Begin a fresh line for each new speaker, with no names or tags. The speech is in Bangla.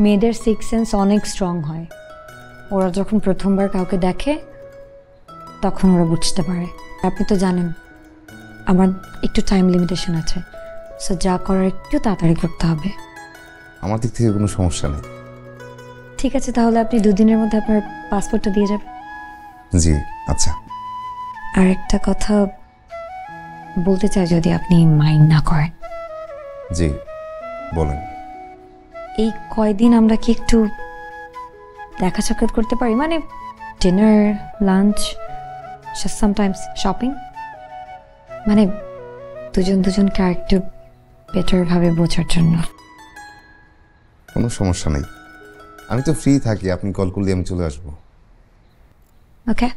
মেয়েদের সিক্স সেন্স অনেক স্ট্রং হয়। ওরা যখন প্রথমবার কাউকে দেখে তখন ওরা বুঝতে পারে। আপনি তো জানেন আমার একটু টাইম লিমিটেশন আছে, সো যা করার একটু তাড়াতাড়ি করতে হবে।
আমার দিক থেকে কোনো সমস্যা নেই।
ঠিক আছে, তাহলে আপনি 2 দিনের মধ্যে আপনার পাসপোর্টটা দিয়ে যাবেন।
জি আচ্ছা।
আর একটা কথা বলতে চাই, যদি আপনি মাইন্ড না করেন।
জি বলেন।
এই কয়দিন আমরা কি একটু দেখা সাক্ষাৎ করতে পারি? মানে ডিনার, লাঞ্চ, সামটাইমস শপিং। মানে দুজনকে আর একটু বেটার ভাবে বোঝার জন্য।
কোনো সমস্যা নেই, আমি তো ফ্রি থাকি, আপনি কল করলে আমি চলে আসবো।
ওকে।